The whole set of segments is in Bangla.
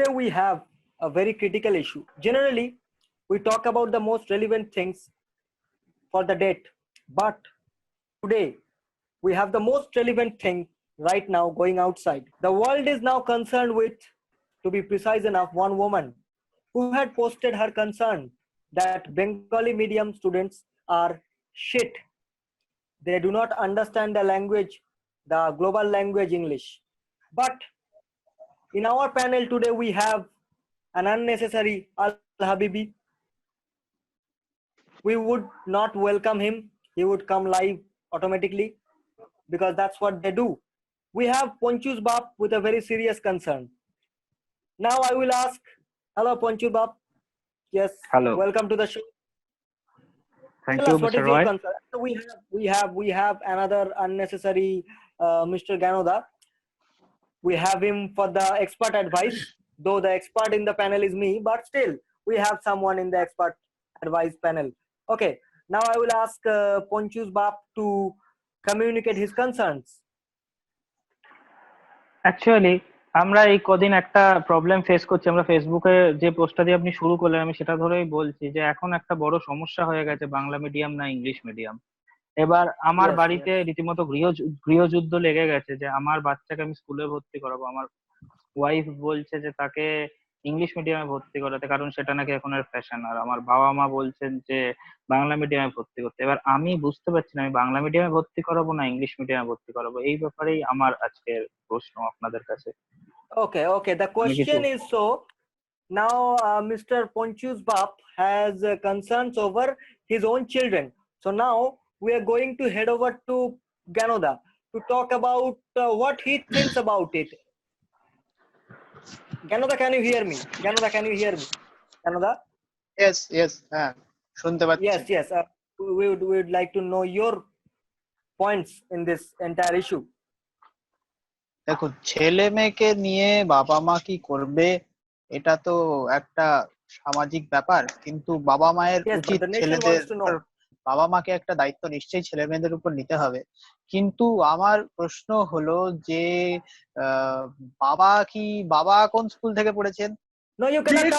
today we have a very critical issue. Generally, we talk about the most relevant things for the date, but today we have the most relevant thing right now going outside. The world is now concerned with, to be precise enough, one woman who had posted her concern that Bengali medium students are shit. They do not understand the language, the global language English. But in our panel today, we have an unnecessary Al Habibi. We would not welcome him. He would come live automatically because that's what they do. We have Ponchus Bap with a very serious concern. Now I will ask, hello Ponchus Bap. Yes, hello. Welcome to the show. Thank Tell you, us, what Mr. is Roy. your concern? So we have another unnecessary Mr. Ganoda. We have him for the expert advice, though the expert in the panel is me, but still we have someone in the expert advice panel. Okay, now I will ask Ponchus Bap to communicate his concerns. Actually, আমরা এই কদিন একটা প্রবলেম ফেস করছি। আমরা ফেসবুকে যে পোস্টটা দিয়ে আপনি শুরু করলেন, আমি সেটা ধরেই বলছি যে এখন একটা বড় সমস্যা হয়ে গেছে বাংলা মিডিয়াম না ইংলিশ মিডিয়াম। এবার আমার বাড়িতে রীতিমতো গৃহযুদ্ধ লেগে গেছে যে আমার বাচ্চাকে আমি স্কুলে ভর্তি করাবো। আমার ওয়াইফ বলছে যে তাকে ইংলিশ মিডিয়ামে ভর্তি করাতে, কারণ সেটা নাকি এখন আর ফ্যাশন। আর আমার বাবা মা বলছেন যে বাংলা মিডিয়ামে ভর্তি করতে। এবার আমি বুঝতে পারছি না আমি বাংলা মিডিয়ামে ভর্তি করাবো না ইংলিশ মিডিয়ামে ভর্তি করাবো। এই ব্যাপারেই আমার আজকের প্রশ্ন আপনাদের কাছে। Okay. The question is, so now Mr. Ponchus Bap has concerns over his own children. So now we are going to head over to Ganoda to talk about what he thinks about it. Ganoda, can you hear me? Ganoda? Yes. শুনতে পাচ্ছি। Yes. We would like to know your points in this entire issue. দেখুন, ছেলে মেয়েকে নিয়ে বাবা মা কি করবে এটা তো একটা সামাজিক ব্যাপার, কিন্তু বাবা মায়ের উচিত বাবা মাকে একটা দায়িত্ব নিশ্চয়ই ছেলে মেয়েদের উপর নিতে হবে। কিন্তু আমার প্রশ্ন হলো যে বাবা কোন স্কুল থেকে পড়েছেন? No, you cannot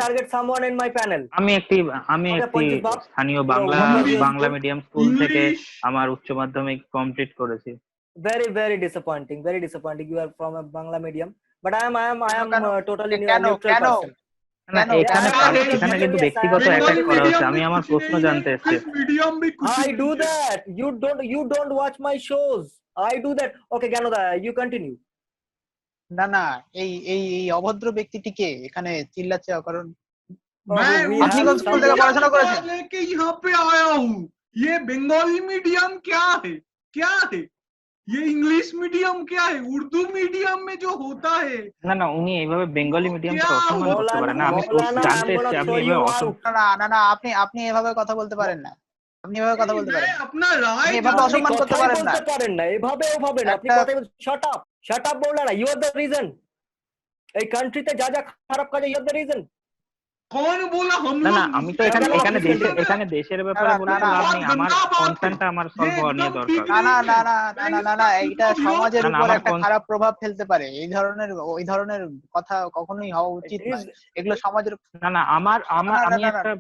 target someone in my panel. আমি একটি স্থানীয় বাংলা মিডিয়াম স্কুল থেকে আমার উচ্চ মাধ্যমিক কমপ্লিট করেছি। Very disappointing. You are from a Bangla medium, but I am totally neutral person. এখানে কিন্তু ব্যক্তিগত অ্যাটাক করা হচ্ছে। আমি আমার প্রশ্ন জানতে এসেছি। I do that. You don't watch my shows. I do that. Okay, Ganoda, you continue. না, এই অভদ্র ব্যক্তিটিকে এখানে চিল্লাচ্ছে, কারণ আপনি কোন স্কুল থেকে পড়াশোনা করেছেন? लेके यहाँ पे आया हूँ। ये बंगाली मीडियम क्या है? ये इंग्लिश मीडियम क्या है? उर्दू मीडियम में जो होता है। না উনি এইভাবে বেঙ্গলি মিডিয়ামকে অসম্মান করতে পারেন না। আমি জানতে এসেছি আপনি এইভাবে আপনি এভাবে কথা বলতে পারেন না। আপনি এভাবে কথা বলতে পারেন अपना राय এভাবে অসম্মান করতে পারেন না। এভাবে না। আপনি কথা shut up বললেন না। You are the reason. এই কান্ট্রিতে যা খারাপ কাজ, you are the reason. कौन बोला हम लोग? না আমি তো এখানে দেশের ব্যাপারে বলতে আপনি আমার কনসার্নটা আমার সলভ হওয়া নিয়ে দরকার। না এইটা সমাজের উপর একটা খারাপ প্রভাব ফেলতে পারে। ওই ধরনের কথা কখনোই হওয়া উচিত নয়। এগুলো সমাজের আমি একটা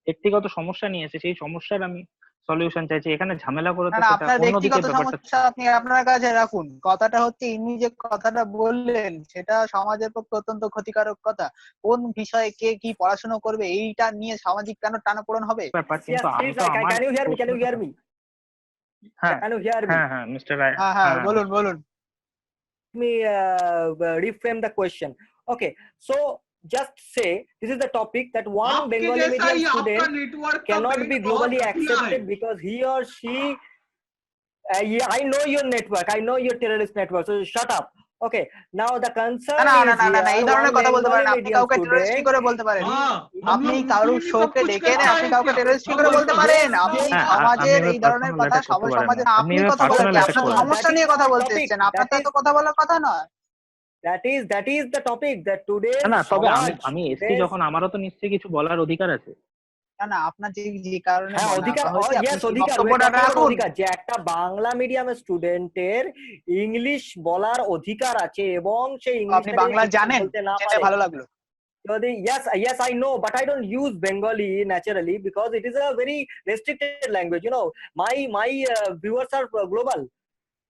ব্যক্তিগত সমস্যা নিয়ে এসেছি, সেই সমস্যার আমি সলিউশন চাইছি। এখানে ঝামেলা করে তো আপনার ব্যক্তিগত সমস্যা আপনি আপনার কাছে রাখুন। কথাটা হচ্ছে ইনি যে কথাটা বললেন সেটা সমাজের পক্ষে অত্যন্ত ক্ষতিকারক কথা। কোন বিষয়ে কে কি পড়াশোনা করবে এইটা নিয়ে সামাজিক কেন টানাপোড়েন হবে? কিন্তু আমি তো আমার Can you hear me? হ্যাঁ মিস্টার রায়, বলুন। Let me reframe the question. Okay, so just say this is the topic that one Bengali medium student cannot be globally accepted because he or she I know your network, I know your terrorist network, so shut up. Okay, now the concern এই ধরনের কথা বলতে পারেন আপনি কাউকে টেররিস্ট কি করে বলতে পারেন? আপনি কারোর শোকে ডেকে এনে আপনি কাউকে টেররিস্ট কি করে বলতে পারেন? আপনি সমাজের এই ধরনের কথা সমাজে আপনি কথা বলেন, আপনার সমস্যা নিয়ে কথা বলতে এসেছেন, আপনার তো কথা বলার কথা নয়। That is the topic that today তবে আমি এসছি যখন আমারও তো নিশ্চয়ই কিছু বলার অধিকার আছে। না না আপনার যে যে কারণে হ্যাঁ মনা অধিকার, করা হয়েছে আপনি ইয়েস সেই অধিকার, বক্তব্যটা রাখুন। অধিকার যে একটা বাংলা মিডিয়াম স্টুডেন্টের ইংলিশ বলার অধিকার আছে এবং সেই আপনি বাংলা জানেন, বলতে না জেনে পারে। ভালো লাগলো। Yes, I know, but I don't use Bengali naturally because it is a very restricted language. You know, my viewers are global.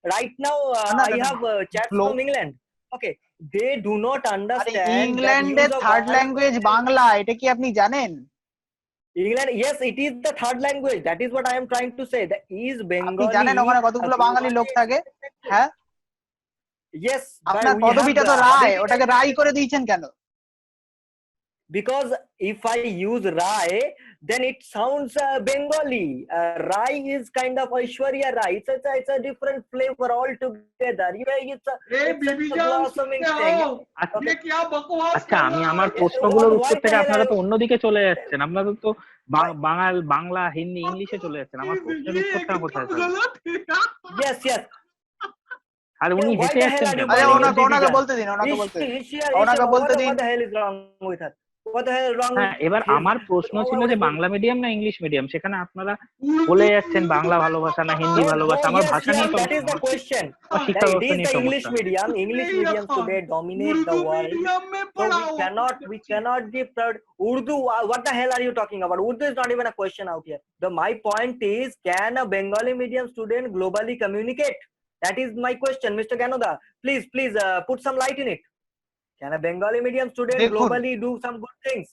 Right now, না I না have chats না from England. Okay, they do not আরে understand that ইংল্যান্ডের use of third one language Bangla, এটা কি আপনি জানেন? England. Yes, it is the third language. That is what I am trying to say. That is আপনি জানেন Bengali. ওখানে কতগুলো বাঙালি লোক থাকে? হ্যাঁ, Yes, but আপনার we have পদবিটা তো the রায়, ability ওটাকে রায় করে দিয়েছেন কেন? because if I use Rai, then it sounds Bengali. Rai is kind of Aishwarya Rai. It's a different flavor altogether. It's a blossoming thing. ये क्या बकवास আচ্ছা, कर আমি रहा আমার है? প্রশ্নগুলোর উত্তর Why থেকে the hell আপনারা are তো you- অন্যদিকে চলে যাচ্ছেন, আপনারা তো বাংলা, হিন্দি, ইংলিশে চলে যাচ্ছেন। আমার প্রশ্নের ये উত্তরটা एकदम কোথায় থাকবে? गलत है। Yes. আর উনি Why হেসে the hell যাচ্ছেন are you কেন? আরে calling him ওনাকে Divijan? বলতে দিন, ওনাকে বলতে দিন, Isha, ওনাকে বলতে দিন। what the hell is wrong with her? What the hell is wrong হ্যাঁ, with এবার his- আমার প্রশ্ন ছিল যে বাংলা মিডিয়াম না ইংলিশ মিডিয়াম, সেখানে আপনারা उर्दू বলে যাচ্ছেন বাংলা ভালোবাসা না হিন্দি ভালোবাসা। আমার Yes, ভাষা নিয়ে that is the সমস্যা, question. আমার শিক্ষা It ব্যবস্থা is নিয়ে the English সমস্যা। medium. English नहीं mediums रखा। today dominate the Urdu world. Medium में So पढ़ाओ। we cannot give Urdu. What the hell are you talking about? Urdu is not even a question out here. My point is, can a Bengali medium student globally communicate? That is my question, Mr. Ganoda. Please, put some light in it. Can a Bengali medium student দেখুন। globally do some good things?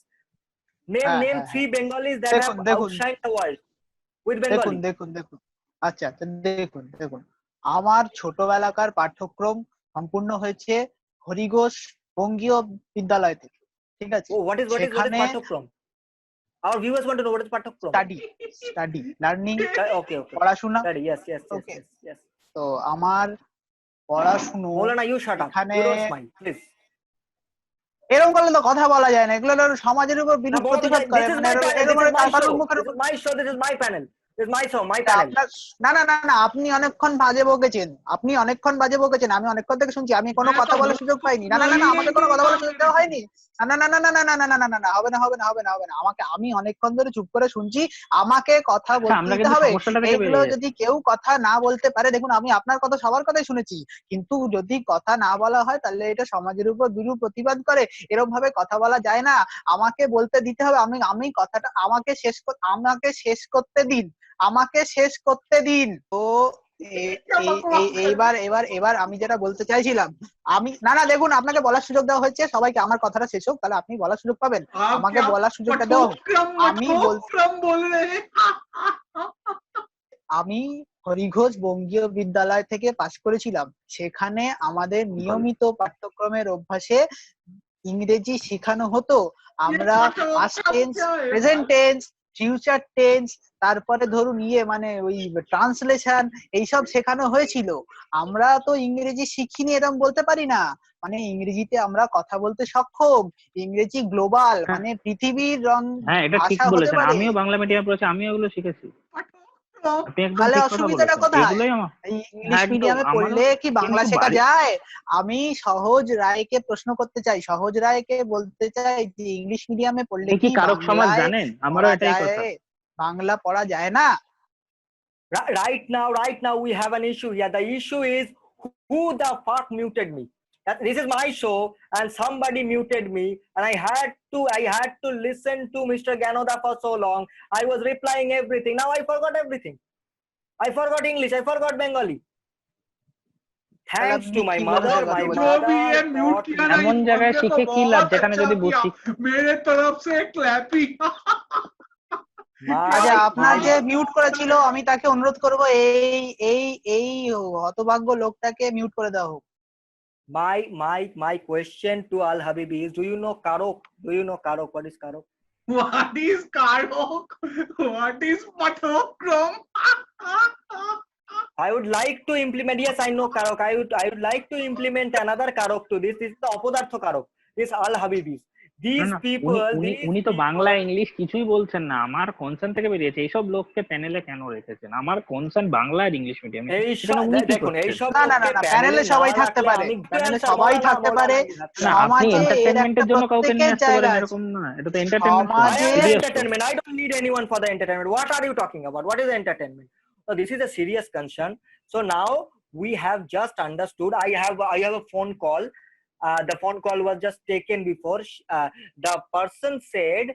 Name হ্যাঁ, 3 Bengalis that দেখুন, have দেখুন। outshined the world with দেখুন Bengali. দেখুন আচ্ছা দেখুন আমার ছোটবেলাকার পাঠ্যক্রম সম্পূর্ণ হয়েছে হরিঘোষ বঙ্গীয় বিদ্যালয় থেকে, ঠিক আছে? Oh, what is সেখানে Pathokram? Our viewers want to know what is Pathokram. Study learning, Okay. পড়াশোনা। Study, yes. Okay. তো আমার পড়াশুনো Molana, you shut up. এখানে You don't smile, please. এরকম করলে তো কথা বলা যায় না, এগুলো হলো সমাজের উপর বিরূপ প্রতিবাদ করে, This is মানে my panel. এরকম This is my কারোর show. মুখের This is my show. This is my panel. This is my show. My panel. না আপনি অনেকক্ষণ বাজে বকেছেন, আমি অনেকক্ষণ থেকে শুনছি, আমি কোনো কথা বলার সুযোগ পাইনি। না আমাকে কোনো কথা বলার সুযোগ দেওয়া হয়নি। না হবে না আমাকে, আমি অনেকক্ষণ ধরে চুপ করে শুনছি, আমাকে কথা বলতে দিতে হবে। এইগুলো যদি কেউ কথা না বলতে পারে, দেখুন আমি আপনার কথা সবার কথাই শুনেছি, কিন্তু যদি কথা না বলা হয় তাহলে এটা সমাজের উপর বিরূপ প্রতিবাদ করে, এরকম ভাবে কথা বলা যায় না। আমাকে বলতে দিতে হবে, আমি কথাটা আমাকে শেষ করতে দিন। তো এবার আমি যেটা বলতে চাইছিলাম, আমি না দেখুন, আপনাকে বলার সুযোগ দেওয়া হয়েছে, সবাইকে আমার কথাটা শেষ হোক, তাহলে আপনি বলার সুযোগ পাবেন। আমাকে বলার সুযোগটা দেওয়া হোক। আমি হরিঘোষ বঙ্গীয় বিদ্যালয় থেকে পাশ করেছিলাম। সেখানে আমাদের নিয়মিত পাঠ্যক্রমের অভ্যাসে ইংরেজি শেখানো হতো। আমরা past tense, present tense, future tense, তারপরে ধরুন মানে ওই ট্রান্সলেশন, এইসব শেখানো হয়েছিল। আমরা তো ইংরেজি শিখিনি এরকম বলতে পারি না, মানে ইংরেজিতে আমরা কথা বলতে সক্ষম। ইংরেজি গ্লোবাল, মানে পৃথিবীর হ্যাঁ, এটা ঠিক বলেছেন। আমিও বাংলা মিডিয়াম পড়েছি, আমিও এগুলো শিখেছি। আপনি একদম ঠিক কথা বলেছেন। এগুলোই আমার ইংলিশ মিডিয়ামে পড়লে কি বাংলা শেখা যায়? আমি সহজ রায়কে প্রশ্ন করতে চাই, সহজ রায়কে বলতে চাই যে ইংলিশ মিডিয়ামে পড়লে কি কারক সমাজ জানেন? আমারও এটাই কথা। বাংলা পড়া যায় না? Right now we have an issue here. The issue is, who the fuck muted me? This is my show and somebody muted me, and I had to listen to Mr. Ganoda for so long. I was replying everything. Now I forgot everything. I forgot English. I forgot Bengali. Thanks to my mother. এমন জায়গায় শিখে কি লাভ যেখানে যদি বুঝি। मेरे तरफ से क्लैपी। আচ্ছা, আপনার যে মিউট করেছিল, আমি তাকে অনুরোধ করব এই হতভাগ্য লোকটাকে মিউট করে দাও। My question to Al Habibi is, do you know Karok? What is Karok? What is Karok? What is Pathokram? I would like to implement. Yes, I know Karok. I would like to implement another Karok to this. This is the Apodartho Karok. This Al Habibis. these না people, উনি তো বাংলা ইংলিশ কিছুই বলছেন না, আমার কনসার্ন থেকে বেরিয়েছে। এইসব লোককে প্যানেলে কেন রেখেছেন? আমার কনসার্ন বাংলা আর ইংলিশ মিডিয়ামে, সেখানে উনি কি দেখুন করছেন? এইসব না না না লোককে না, প্যানেলে প্যানেলে না সবাই থাকতে রাখলে পারে, আমি প্যানেলে answer সবাই মৌলানা থাকতে পারে। you have to না আপনি সমাজে এর একটা এন্টারটেইনমেন্টের জন্য কাউকে প্রত্যেকের নিয়ে আসতে জায়গা পারেন, আছে। এরকম না। এটা তো entertainment show, Why am I serious show. entertainment? I don't need anyone for the entertainment. What are you talking about? What is entertainment? So this is a serious concern. So now we have just understood. I have a phone call. The phone call was just taken before. The person said,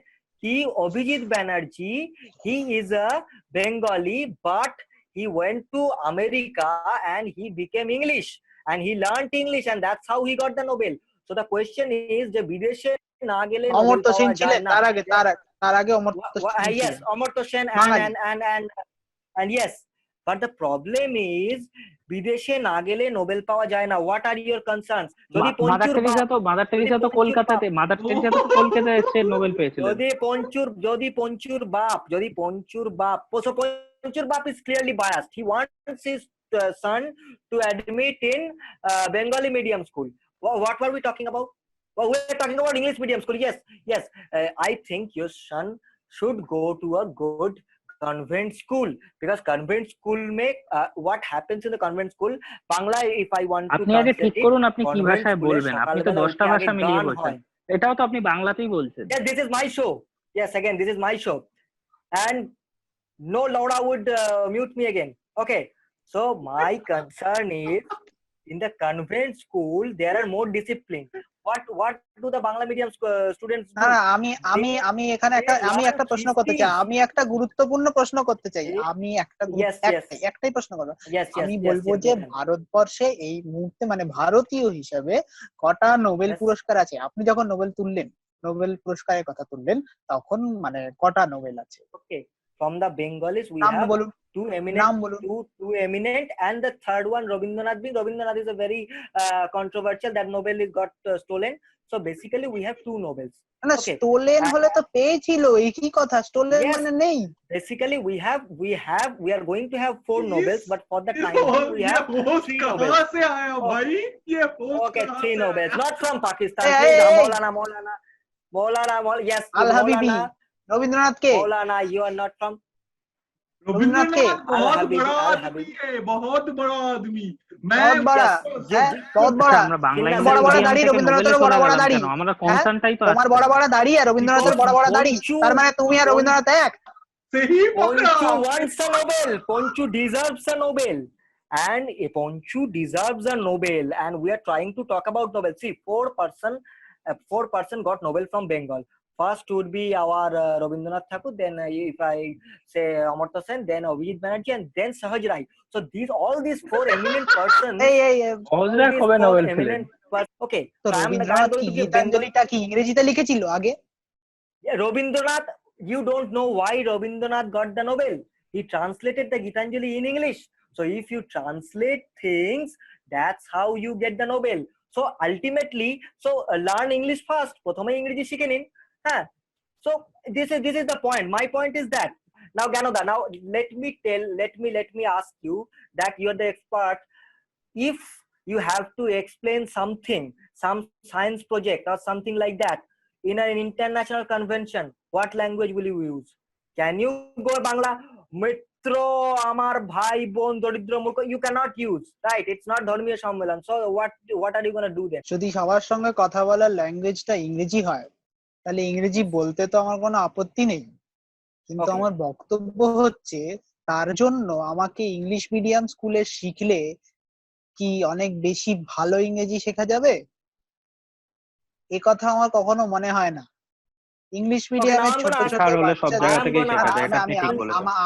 "He Abhijit Banerjee. He is a Bengali, but he went to America and he became English and he learned English and that's how he got the Nobel." So the question is, the বিদেশে না গেলে নোবেল অমর্ত্য সেন পাওয়া ছিলেন যায় না। তার আগে, তার আগে অমর্ত্য সেন Yes, ছিলেন Amartya Sen Bangali. and yes, but the problem is বিদেশে না গেলে নোবেল পাওয়া যায় না। What are your concerns? যদি মাদার পঞ্চুর টেরিজা বাপ, তো মাদার টেরিজা তো কলকাতাতে, মাদার টেরিজা তো কলকাতায় এসে নোবেল পেয়েছিলেন। যদি পঞ্চুর বাপ পঞ্চুর বাপ is clearly biased. He wants his son to admit in Bengali medium school. What were we talking about? Well, we're talking about English medium school. Yes. I think your son should go to a good convent school because convent school make what happens in the convent school Bangla, if I want to আপনি আগে ঠিক translate it, করুন আপনি কি convent ভাষায় school বলবেন। আপনি তো সকালবেলা 10টা উঠে ভাষা আগে মিলিয়ে গান বলছেন, হয়। এটাও তো আপনি বাংলাতেই বলছেন। Yes, this is my show. Yes, again, this is my show. And no Laura would mute me again. Okay. So my concern is in the convent school there are more discipline. What do the Bangla medium students do? না আমি এখানে একটা প্রশ্ন করতে চাই, আমি একটা গুরুত্বপূর্ণ প্রশ্ন করতে চাই, আমি একটাই প্রশ্ন করবো। আমি বলবো যে ভারতবর্ষে এই মুহূর্তে মানে ভারতীয় হিসাবে কটা নোবেল পুরস্কার আছে? আপনি যখন নোবেল তুললেন, নোবেল পুরস্কারের কথা তুললেন, তখন মানে কটা নোবেল আছে? Okay, from the Bengalis we নাম have বলুন, two নাম বলুন। two eminent, and the third one Rabindranath is a very controversial that Nobel is got stolen. So basically we have two Nobels. না স্টোলেন হলে তো পেয়েছিল, একই কথা, স্টোলেন মানে নেই। Basically we are going to have 4 Nobels, but for the time being we have 3 Nobels. कहाँ से आया भाई ये host? Okay, 3 Nobels, not from Pakistan. Hey, Please, hey, hey. Maulana, yes, আল হাবিবি, রবীন্দ্রনাথ কে? Maulana, you are not from Rabindranath बहुत Al-Habibi, बड़ा Al-Habibi. आदमी है, बहुत बड़ा आदमी। बहुत बड़ा, बहुत बड़ा। আমরা বাংলা বড় বড় মিডিয়াম দাড়ি, থেকে রবীন্দ্রনাথের নোবেলে বড় চলে বড় গেলাম দাড়ি। কেন? আমরা কনসার্নটাই তো তোমার বড় বড় দাড়ি আর রবীন্দ্রনাথের বড় বড় দাড়ি, তার মানে তুমি আর রবীন্দ্রনাথ এক? सही पकड़ा। Ponchu wants a Nobel. Ponchu deserves a Nobel. And Ponchu deserves a Nobel. And we are trying to talk about Nobel. See, four person got Nobel from Bengal. First would be our Rabindranath Thakur. Then if I say Amartya Sen, then Abhijit Banerjee, and then Sahaj Rai. So all these 4 eminent persons. সহজরা কবে নোবেল পেলেন? Okay. তো So রবীন্দ্রনাথ কি গীতাঞ্জলিটা কি ইংরেজিতে লিখেছিল আগে? Rabindranath, you don't know why Rabindranath got the Nobel. He translated the Gitanjali in English. So if you translate things, that's how you get the Nobel. So ultimately, learn English first. প্রথমে ইংরেজি শিখে নিন। হ্যাঁ। So this is the point. My point is that now Ganoda, now let me ask you that you are the expert. If you have to explain something, some science project or something like that in an international convention, what language will you use? Can you go Bangla? Mitro, amar bhai bon doridro murkho, you cannot use, right? It's not dharmiya sammelan. So what are you going to do then? যদি সবার সঙ্গে কথা বলার ল্যাঙ্গুয়েজটা ইংরেজি হয়, তাহলে ইংরেজি বলতে তো আমার কোনো আপত্তি নেই, কিন্তু আমার বক্তব্য হচ্ছে তার জন্য আমাকে ইংলিশ মিডিয়াম স্কুলে শিখলে কি অনেক বেশি ভালো ইংরেজি শেখা যাবে? এ কথা আমার কখনো মনে হয় না। ইংলিশ মিডিয়ামে ছোট ছোট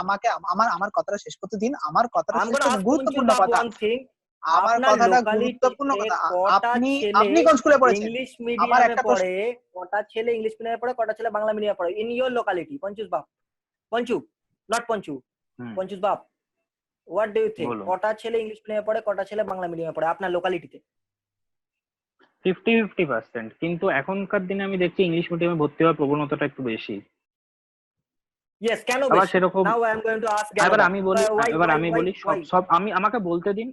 আমাকে আমার কথাটা শেষ করতে দিন, আমার কথাটা গুরুত্বপূর্ণ কথা, আমার কথাটা গুরুত্বপূর্ণ কথা। আপনি কোন স্কুলে পড়েছেন? ইংলিশ মিডিয়ামে পড়ে কটা ছেলে ইংলিশ মিডিয়ামে পড়ে, কটা ছেলে বাংলা মিডিয়ামে পড়ে? ইন ইওর লোকালিটি, পঞ্চুস বাপ, পঞ্চুস বাপ, হোয়াট ডু ইউ থিংক? কটা ছেলে ইংলিশ মিডিয়ামে পড়ে, কটা ছেলে বাংলা মিডিয়ামে পড়ে আপনার লোকালিটিতে? 50-50%। কিন্তু এখনকার দিনে আমি দেখছি ইংলিশ মিডিয়ামে ভর্তি হওয়ার প্রবণতাটা একটু বেশি। Yes, কেন বেশি? Now I am going to ask. এবার আমি বলি সব আমাকে বলতে দিন।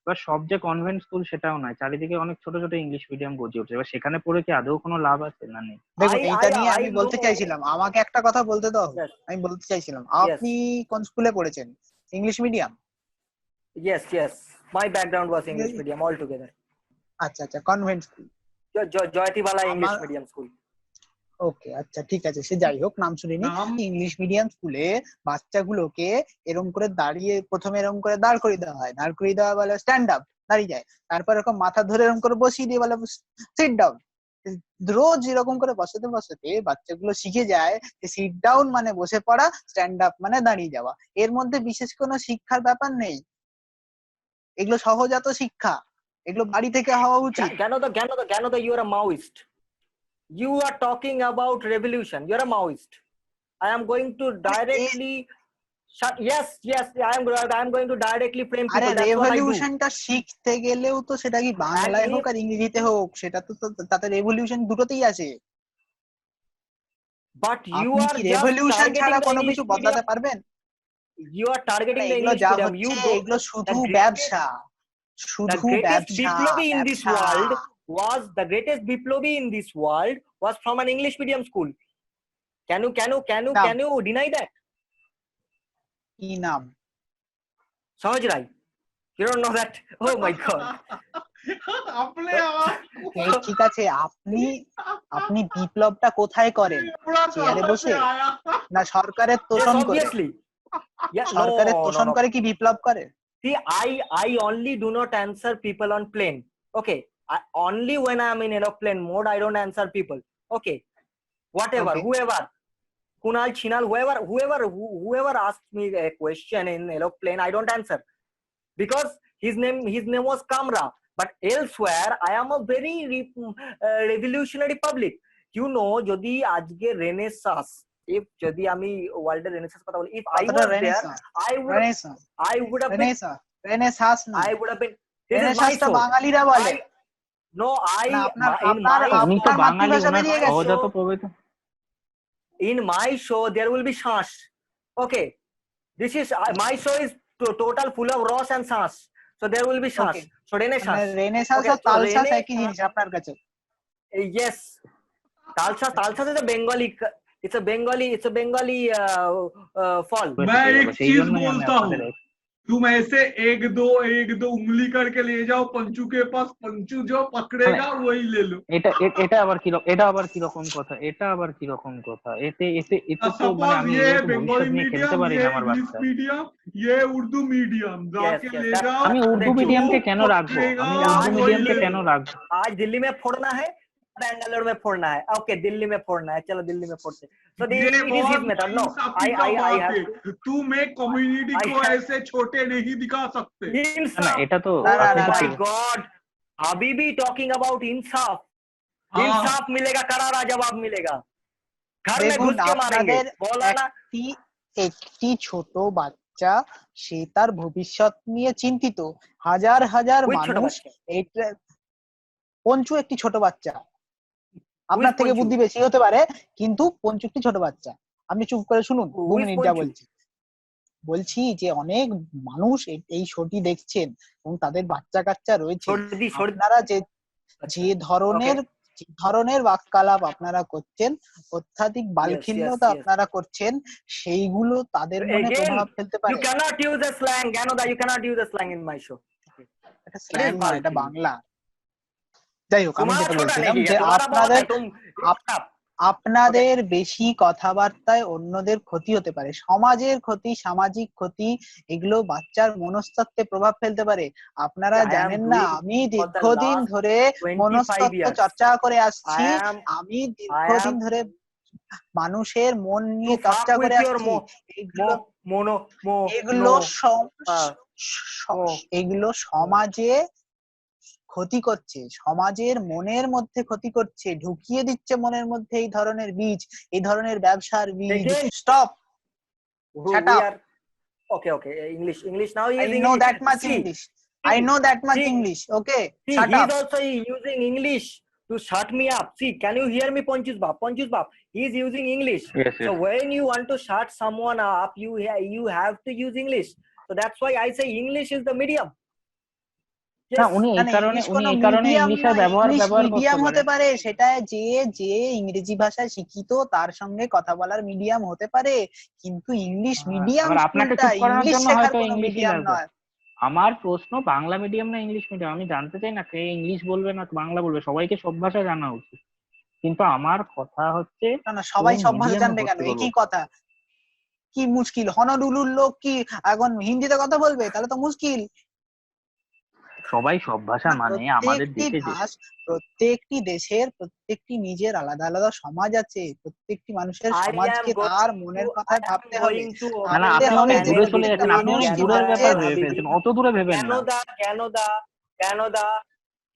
এবার সব যে কনভেন্ট স্কুল সেটাও নয়, চারিদিকে অনেক ছোট ছোট ইংলিশ মিডিয়াম গড়ে উঠছে। এবার সেখানে পড়ে কি আদৌ কোনো লাভ আছে? না, নেই। দেখুন, এইটা নিয়ে I আমি বলতে know. চাইছিলাম, আমাকে একটা কথা বলতে দাও। Yes. আমি বলতে চাইছিলাম, Yes. আপনি কোন স্কুলে পড়েছেন? English medium? Yes. My background was English medium altogether. আচ্ছা আচ্ছা, কনভেন্ট স্কুল। জয়তিবালা ইংলিশ আমার মিডিয়াম স্কুল। ওকে, আচ্ছা ঠিক আছে, সে যাই হোক, নাম শুনিনি। ইংলিশ মিডিয়াম স্কুলে বাচ্চাগুলোকে এরকম করে দাঁড়িয়ে, প্রথমে এরকম করে দাঁড় করিয়ে দেওয়া হয়, দাঁড় করিয়ে দেওয়া বলে স্ট্যান্ড আপ, দাঁড়িয়ে যায়। তারপর এরকম মাথা ধরে এরকম করে বসিয়ে দিয়ে বলে সিট ডাউন। রোজ এরকম করে বসাতে বসাতে বাচ্চাগুলো শিখে যায় যে সিট ডাউন মানে বসে পড়া, স্ট্যান্ড আপ মানে দাঁড়িয়ে যাওয়া। এর মধ্যে বিশেষ কোনো শিক্ষার ব্যাপার নেই, এগুলো সহজাত শিক্ষা, এগুলো বাড়ি থেকে হওয়া উচিত। Jnanada, you are a Maoist. You are talking about revolution. You are a Maoist. I am going to directly shut. Yes, I am going to directly frame আরে people. That's what I do. রেভলিউশনটা শিখতে গেলেও তো সেটা কি বাংলায় হোক আর ইংরেজিতে হোক, সেটা তো তাতে রেভলিউশন দুটোতেই আছে। But you আপনি are কি just রেভলিউশন ছাড়া targeting the কোনো English কিছু বদলাতে medium. পারবেন? You are targeting the এগুলো English যা medium. You হচ্ছে don't. এগুলো শুধু The ব্যবসা, the শুধু greatest ব্যবসা Biplobi in this ব্যবসা। world was the greatest Biplobi in this world was from an English medium school. Can you deny that? কি নাম? Sahaj Rai. You don't know that? Oh my God. अपने এই ঠিক আছে, আপনি বিপ্লবটা কোথায় করেন? চেয়ারে বসে না সরকারের Yes, তোষণ করে? obviously. Yeah, সরকারের no. তোষণ করে কি বিপ্লব করে? See, I only do not answer people on plane. Okay. Only when I am in aeroplane mode, I don't answer people. Okay. Whatever, Okay. whoever. Kunal, Chinal, whoever asks me a question in aeroplane, I don't answer. Because his name was Kamra. But elsewhere, I am a very revolutionary public. You know, যদি আজকে Renaissance, if যদি আমি ওয়ার্ল্ড এর Renaissance কথা বলি, if I was there, I would have been. Renaissance না, I would have been. This is my রেনেসাঁসটা show. বাঙালিরা বলে। No, না, আপনার in my উনি তো আপনার বাঙালি, মাতৃভাষা ওনার বেরিয়ে গেছে। সহজাত প্রবৃত্তি। in my show there will be shans. Okay, this is my show is total full of Ross and Sans. So there will be shans. Okay. So Renaissance. Renaissance আর তালসাস একই জিনিস আপনার কাছে? Yes, Talsas is a Bengali. It's a Bengali fall. मैं एक चीज बोलता हूँ, तुम ऐसे एक दो उंगली करके ले जाओ पंचू के पास, पंचू जो पकड़ेगा वही ले लो। এটা আবার কি রকম কথা? এতে তো মানে আমি ये ভবিষ্যৎ बंगाली নিয়ে খেলতে मीडियम, পারি ये না আমার इंग्लिश বাচ্চা। मीडियम, ये उर्दू मीडियम, जाके ले जाओ। আমি উর্দু মিডিয়ামকে কেন রাখবো? आज दिल्ली में फोड़ना है, बैंगलोर में फोड़ना है। ओके, दिल्ली में फोड़ना है, चलो दिल्ली में फोड़ते। So it is his method. No, I have to. तुम एक कम्युनिटी को ऐसे छोटे नहीं दिखा सकते। এটা তো Oh my God, Habibi talking about इंसाफ। इंसाफ मिलेगा, करारा जवाब मिलेगा। घर में घुस के मारेंगे। बोला ना, একটি ছোট বাচ্চা, সে তার ভবিষ্যৎ নিয়ে চিন্তিত। হাজার হাজার মানুষ, পঞ্চু একটি ছোট বাচ্চা, আপনার থেকে বুদ্ধি বেশি হতে পারে, কিন্তু পঞ্চু একটি ছোট বাচ্চা। আপনি চুপ করে শুনুন, 2 মিনিট যা বলছি যে অনেক মানুষ এই শোটি দেখছেন এবং তাদের বাচ্চা কাচ্চা রয়েছে। আপনারা যে ধরনের বাক্যালাপ আপনারা করছেন, অত্যাধিক বালখিল্যতা আপনারা করছেন, সেইগুলো তাদের মনে প্রভাব ফেলতে পারে। You cannot use a slang, Ganoda, you cannot use a slang in my show. এটা স্ল্যাং নয়, এটা বাংলা। যাই হোক, আমি যেটা বলছিলাম যে আপনাদের বেশি কথাবার্তায় অন্যদের ক্ষতি হতে পারে, সমাজের ক্ষতি, সামাজিক ক্ষতি, এগুলো বাচ্চার মনস্তত্ত্বে প্রভাব ফেলতে পারে। আপনারা জানেন না, আমি দীর্ঘদিন ধরে মনস্তত্ত্ব চর্চা করে আসছি, আমি দীর্ঘদিন ধরে মানুষের মন নিয়ে চর্চা করে আসছি। এগুলো সমাজে ক্ষতি করছে, সমাজের মনের মধ্যে ক্ষতি করছে, ঢুকিয়ে দিচ্ছে মনের মধ্যে এই ধরনের বীজ, এই ধরনের ব্যবসার বীজ। Stop, shut up. Okay, English now. I know that much English. Okay, shut up. He's also using English to shut me up. See, can you hear me, Ponchus Bab? He's using English. Yes. So when you want to shut someone up, you have to use English. So that's why I say English is the medium. না Yes. উনি এই মানে কারণে ইংলিশ কোনো মিডিয়াম ইংলিশের নয়, ব্যবহার ইংলিশ ব্যবহার করতে মিডিয়াম হতে পারে। পারে সেটা যে ইংরেজি ভাষায় শিক্ষিত তার সঙ্গে কথা বলার মিডিয়াম হতে পারে, কিন্তু ইংলিশ মিডিয়াম এবার আপনাকে স্কুলটা চুপ করানোর ইংলিশ জন্য শেখার হয়তো কোনো ইংলিশই মিডিয়াম লাগবে। নয়। আমার প্রশ্ন বাংলা মিডিয়াম না ইংলিশ মিডিয়াম, আমি জানতে চাই না কে ইংলিশ বলবে না বাংলা বলবে, সবাইকে সব ভাষা জানা উচিত। কিন্তু আমার কথা হচ্ছে না না, সবাই কোন সব ভাষা মিডিয়ামে জানবে কেন, ভর্তি করবো। একই কথা, কি মুশকিল? হনলুলুর লোক কি এখন হিন্দিতে কথা বলবে? তাহলে তো মুশকিল। সবাই সব ভাষা না, মানে আমাদের দেশে যে প্রত্যেকটি দেশের প্রত্যেকটি নিজের আলাদা আলাদা সমাজ আছে, প্রত্যেকটি মানুষের I am সমাজকে going তার to মনের I কথায় am ভাবতে হবে। going to না না, open ভাবতে the আপনি হবে অনেক যে দূরে panel চলে with প্রত্যেকটা যাচ্ছেন, আপনি you, মানুষ অনেক কি দূরের Gyanoda ভাবছে। ব্যাপার and ভেবে Habibi. ফেলছেন, অত দূরে ভেবেন না। Gyanoda,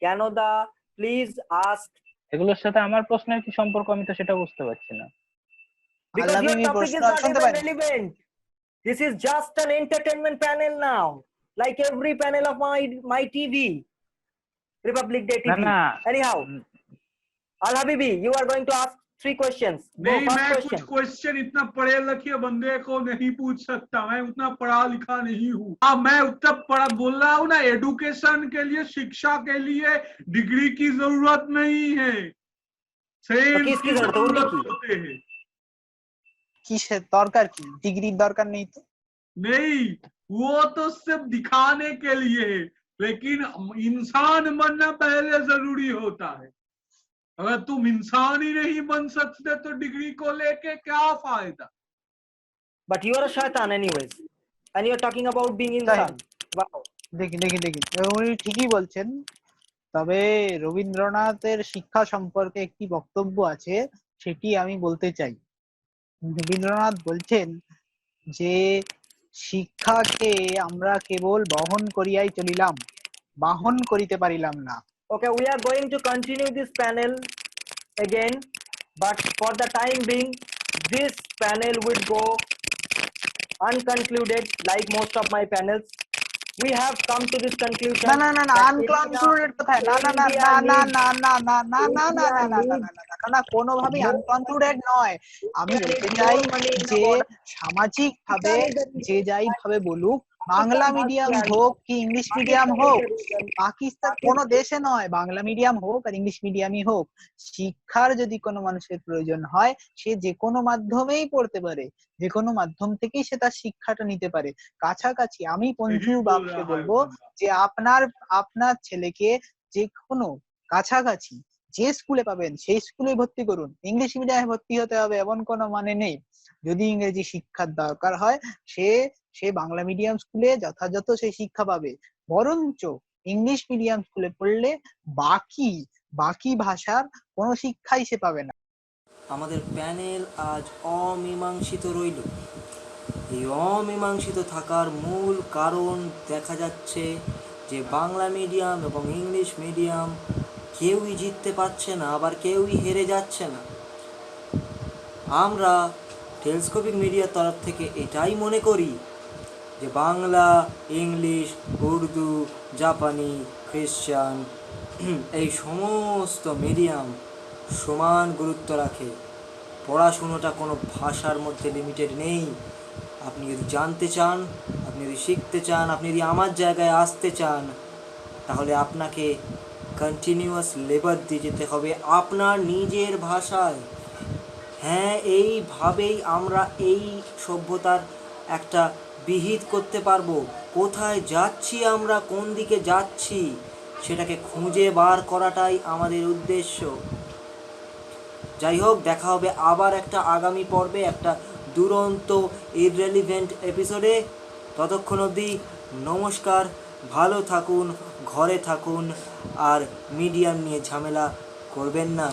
Gyanoda, please ask, এগুলোর সাথে আমার প্রশ্নের কি সম্পর্ক, আমি তো সেটা বুঝতে পারছি না। because Allah your Bibi topic প্রশ্ন is not শুনতে even পারেন? relevant. This is just an entertainment panel now, like every panel of my TV, Republic Day না TV. না, Anyhow, Al Habibi, you are going to ask 3 questions. Go, नहीं, first मैं कुछ question. क्वेश्चन इतना पढ़े लिखे बंदे को नहीं पूछ सकता, मैं उतना पढ़ा लिखा नहीं हूँ। हाँ, मैं उतना पढ़ा बोल रहा हूँ ना, एडुकेशन के लिए, शिक्षा के लिए डिग्री की जरूरत नहीं है, तो सेम किसकी की जरूरत है? उर्दू जरूरत की? होते हैं। কিসের দরকার, কি ডিগ্রির দরকার নেই তো। नहीं, वो तो सिर्फ दिखाने के लिए है, लेकिन इंसान बनना पहले जरूरी होता है। अगर तुम इंसान ही नहीं बन सकते तो डिग्री को लेके क्या फायदा? But you are a shaitan anyways, and you are talking about being তাই insan. Wow. দেখি দেখি দেখি, উনি ঠিকই বলছেন। তবে রবীন্দ্রনাথের শিক্ষা সম্পর্কে একটি বক্তব্য আছে, সেটি আমি বলতে চাই। রবীন্দ্রনাথ বলছেন যে শিক্ষাকে আমরা কেবল বহন করিয়াই চলিলাম, বাহন করিতে পারিলাম না। Okay, we are going to continue this panel again, but for the time being, this panel will go unconcluded like most of my panels. We have come to this conclusion না না না না, that আনকনক্লুডেড কোথায়? না না না না না না না না না না না না না না না না, কোনোভাবেই আনকনক্লুডেড নয়। আমি বলতে চাই যে সামাজিক ভাবে যে যাই ভাবে বলুক, বাংলা মিডিয়াম হোক কি ইংলিশ মিডিয়াম হোক, পাকিস্তান কোনো দেশে নয়, বাংলা মিডিয়াম হোক আর ইংলিশ মিডিয়ামই হোক, শিক্ষার যদি কোনো মানুষের প্রয়োজন হয় সে যে কোনো মাধ্যমেই পড়তে পারে, যে কোনো মাধ্যম থেকেই সে তার শিক্ষাটা নিতে পারে। কাছাকাছি আমি পঞ্চু বাপকে বলবো যে আপনার ছেলেকে যে কোনো কাছাকাছি যে স্কুলে পাবেন সেই স্কুলে ভর্তি করুন। ইংলিশ মিডিয়ামে ভর্তি হতে হবে এমন কোনো মানে নেই। যদি ইংরেজি শিক্ষার দরকার হয় সে বাংলা মিডিয়াম স্কুলে যথাযথ সে শিক্ষা পাবে, বরঞ্চ ইংলিশ মিডিয়াম স্কুলে পড়লে বাকি ভাষার কোনো শিক্ষাই সে পাবে না। আমাদের প্যানেল আজ অমীমাংসিত রইল। এই অমীমাংসিত থাকার মূল কারণ দেখা যাচ্ছে যে বাংলা মিডিয়াম এবং ইংলিশ মিডিয়াম কেউই জিততে পারছে না, আবার কেউই হেরে যাচ্ছে না। আমরা টেলিস্কোপিক মিডিয়ার তরফ থেকে এটাই মনে করি যে বাংলা, ইংলিশ, উর্দু, জাপানি, খ্রিশ্চান এই সমস্ত মিডিয়াম সমান গুরুত্ব রাখে। পড়াশুনোটা কোনো ভাষার মধ্যে লিমিটেড নেই। আপনি যদি জানতে চান, আপনি যদি শিখতে চান, আপনি যদি আমার জায়গায় আসতে চান, তাহলে আপনাকে কন্টিনিউয়াস লেবার দিয়ে যেতে হবে আপনার নিজের ভাষায়। হ্যাঁ, এইভাবেই আমরা এই সভ্যতার একটা বিহিত করতে পারবো। কোথায় যাচ্ছি আমরা, কোন দিকে যাচ্ছি, সেটাকে খুঁজে বার করাটাই আমাদের উদ্দেশ্য। যাই হোক, দেখা হবে আবার একটা আগামী পর্বে, একটা দুরন্ত ইররেলিভেন্ট এপিসোডে। ততক্ষণ অবধি নমস্কার, ভালো থাকুন, ঘরে থাকুন, আর মিডিয়াম নিয়ে ঝামেলা করবেন না।